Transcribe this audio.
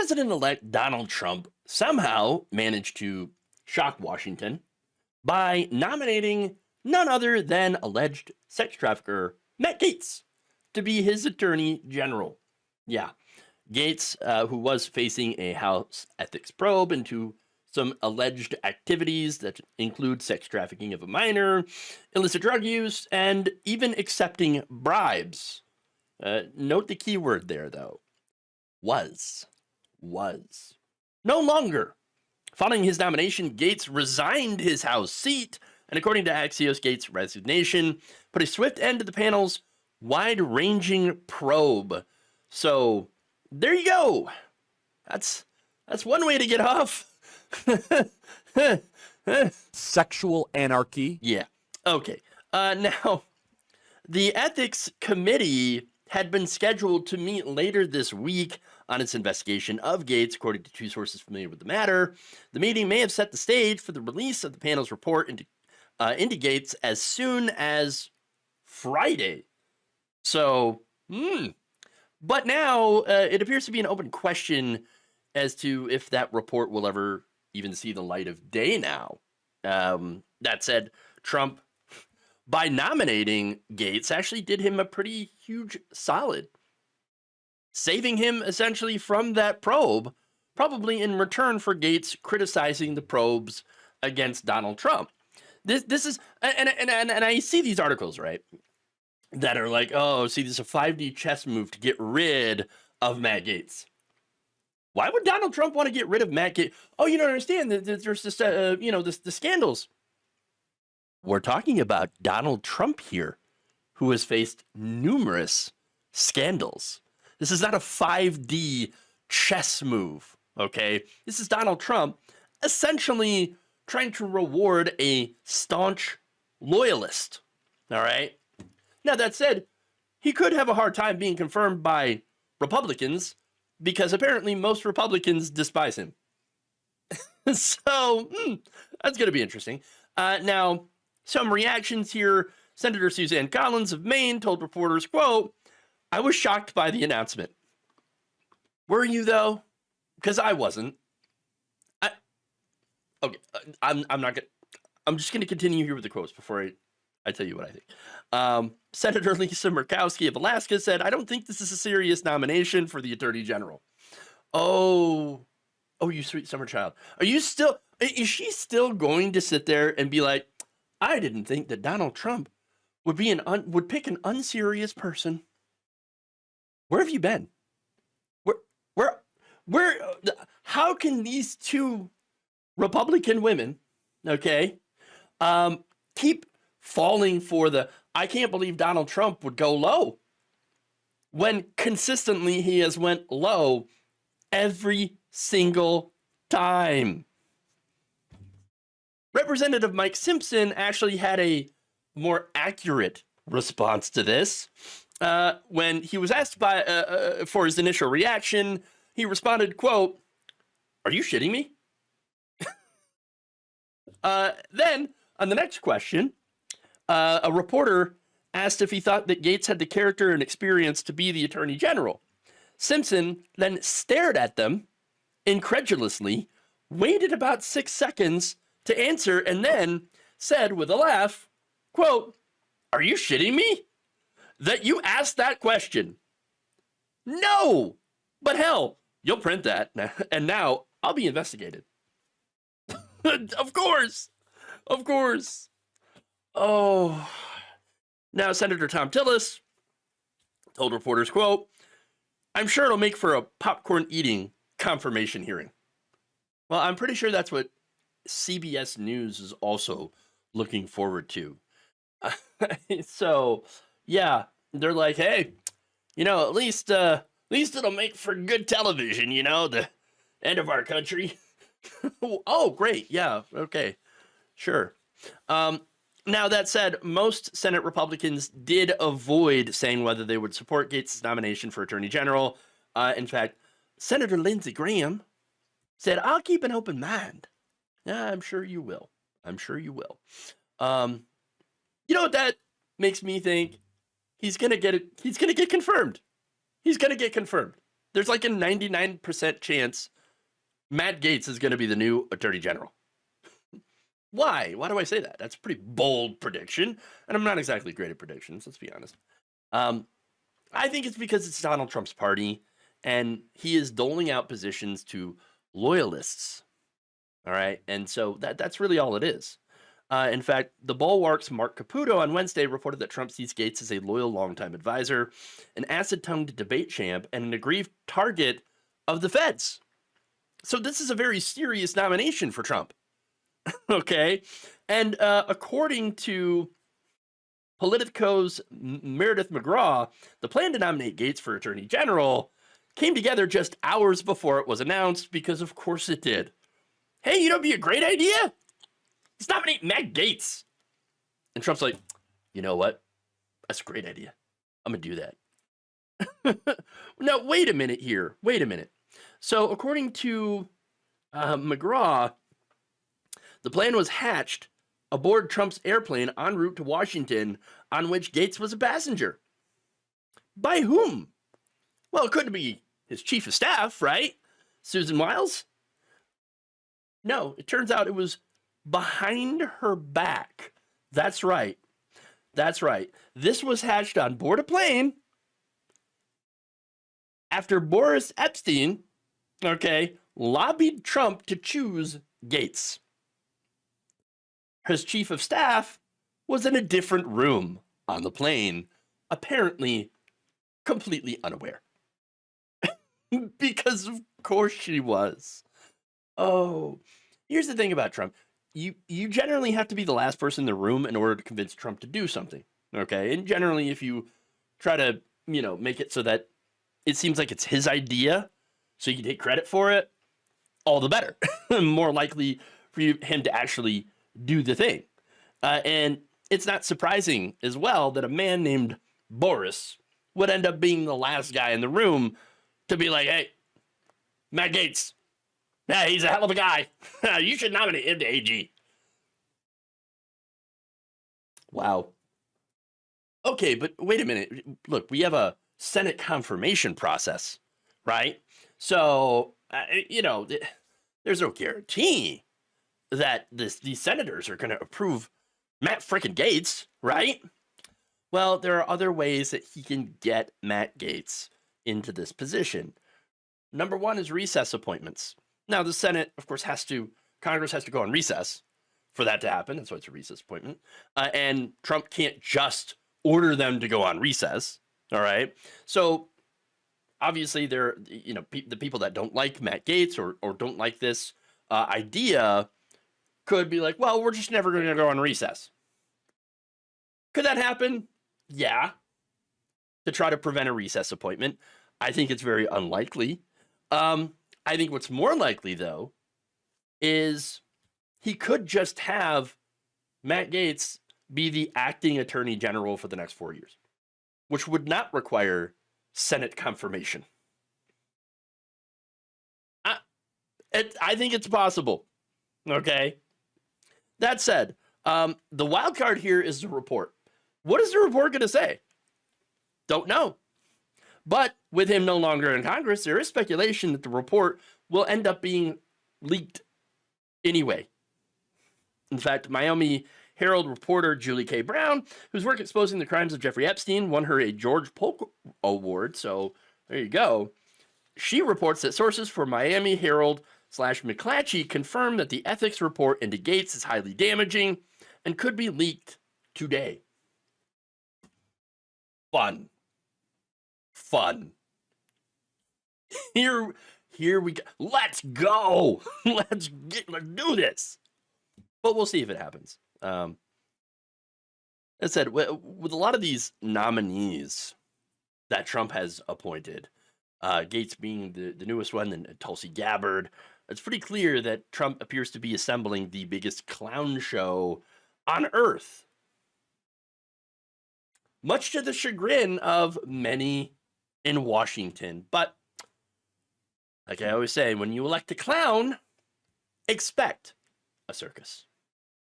President-elect Donald Trump somehow managed to shock Washington by nominating none other than alleged sex trafficker Matt Gaetz to be his attorney general. Yeah, Gaetz, who was facing a House ethics probe into some alleged activities that include sex trafficking of a minor, illicit drug use, and even accepting bribes. Note the key word there, though. Was. No longer. Following his nomination, Gaetz resigned his House seat, and according to Axios, Gaetz' resignation put a swift end to the panel's wide-ranging probe. So, there you go. That's one way to get off. Sexual anarchy. Yeah. Okay. Now, the ethics committee had been scheduled to meet later this week on its investigation of Gaetz, according to two sources familiar with the matter. The meeting may have set the stage for the release of the panel's report into Gaetz as soon as Friday. So, but now it appears to be an open question as to if that report will ever even see the light of day now. That said, Trump, by nominating Gaetz, actually did him a pretty huge solid, saving him essentially from that probe, probably in return for Gaetz criticizing the probes against Donald Trump. This is, and I see these articles, right, that are like, oh, see, this is a 5D chess move to get rid of Matt Gaetz. Why would Donald Trump want to get rid of Matt Gaetz? Oh, you don't understand. There's this, the scandals. We're talking about Donald Trump here, who has faced numerous scandals. This is not a 5D chess move, okay? This is Donald Trump essentially trying to reward a staunch loyalist, all right? Now, that said, he could have a hard time being confirmed by Republicans because apparently most Republicans despise him. So, that's going to be interesting. Now, some reactions here. Senator Suzanne Collins of Maine told reporters, quote, "I was shocked by the announcement." Were you, though? Because I wasn't. I'm just going to continue here with the quotes before I tell you what I think. Senator Lisa Murkowski of Alaska said, "I don't think this is a serious nomination for the Attorney General." Oh, you sweet summer child. Is she still going to sit there and be like, "I didn't think that Donald Trump would pick an unserious person"? Where have you been? Where, how can these two Republican women, okay, keep falling for the, I can't believe Donald Trump would go low, when consistently he has went low every single time? Representative Mike Simpson actually had a more accurate response to this. When he was asked for his initial reaction, he responded, quote, "Are you shitting me?" Then, on the next question, a reporter asked if he thought that Gaetz had the character and experience to be the Attorney General. Simpson then stared at them incredulously, waited about 6 seconds to answer, and then said with a laugh, quote, "Are you shitting me that you asked that question? No, but hell, you'll print that, and now I'll be investigated." Of course. Oh. Now, Senator Tom Tillis told reporters, quote, "I'm sure it'll make for a popcorn eating confirmation hearing." Well, I'm pretty sure that's what CBS News is also looking forward to. So, yeah, they're like, hey, at least it'll make for good television, the end of our country. Oh, great. Yeah. Okay. Sure. Now, that said, most Senate Republicans did avoid saying whether they would support Gaetz' nomination for Attorney General. In fact, Senator Lindsey Graham said, "I'll keep an open mind." Yeah, I'm sure you will. You know what that makes me think? He's gonna get confirmed. There's like a 99% chance Matt Gaetz is going to be the new attorney general. Why? Why do I say that? That's a pretty bold prediction, and I'm not exactly great at predictions, let's be honest. I think it's because it's Donald Trump's party, and he is doling out positions to loyalists. All right, and so that's really all it is. In fact, the Bulwark's Mark Caputo on Wednesday reported that Trump sees Gaetz as a loyal longtime advisor, an acid-tongued debate champ, and an aggrieved target of the feds. So this is a very serious nomination for Trump. Okay, and according to Politico's Meredith McGraw, the plan to nominate Gaetz for Attorney General came together just hours before it was announced, because of course it did. Hey, you know, it'd be a great idea? Let's nominate Matt Gaetz. And Trump's like, you know what? That's a great idea. I'm going to do that. Now, wait a minute here. Wait a minute. So according to McGraw, the plan was hatched aboard Trump's airplane en route to Washington, on which Gaetz was a passenger. By whom? Well, it couldn't be his chief of staff, right? Susan Wiles? No, it turns out it was behind her back. That's right. That's right. This was hatched on board a plane after Boris Epstein, okay, lobbied Trump to choose Gaetz. His chief of staff was in a different room on the plane, apparently completely unaware. Because of course she was. Oh, here's the thing about Trump. You generally have to be the last person in the room in order to convince Trump to do something, okay? And generally, if you try to, make it so that it seems like it's his idea, so you can take credit for it, all the better. More likely for him to actually do the thing. And it's not surprising as well that a man named Boris would end up being the last guy in the room to be like, hey, Matt Gaetz, yeah, he's a hell of a guy. You should nominate him to AG. Wow. Okay, but wait a minute. Look, we have a Senate confirmation process, right? So, there's no guarantee that these senators are going to approve Matt frickin' Gaetz, right? Well, there are other ways that he can get Matt Gaetz into this position. Number one is recess appointments. Now, the Senate, of course, Congress has to go on recess for that to happen. That's why it's a recess appointment. And Trump can't just order them to go on recess. All right. So obviously, the people that don't like Matt Gaetz or don't like this idea could be like, well, we're just never going to go on recess. Could that happen? Yeah. To try to prevent a recess appointment. I think it's very unlikely. I think what's more likely, though, is he could just have Matt Gaetz be the acting attorney general for the next 4 years, which would not require Senate confirmation. I think it's possible. Okay. That said, the wild card here is the report. What is the report going to say? Don't know. But with him no longer in Congress, there is speculation that the report will end up being leaked anyway. In fact, Miami Herald reporter Julie K. Brown, whose work exposing the crimes of Jeffrey Epstein won her a George Polk Award, so there you go. She reports that sources for Miami Herald / McClatchy confirm that the ethics report into Gaetz is highly damaging and could be leaked today. Fun. Here we go. Let's go. Let's do this. But we'll see if it happens. As I said, with a lot of these nominees that Trump has appointed, Gaetz being the newest one, and Tulsi Gabbard, it's pretty clear that Trump appears to be assembling the biggest clown show on earth. Much to the chagrin of many in Washington. But, like I always say, when you elect a clown, expect a circus.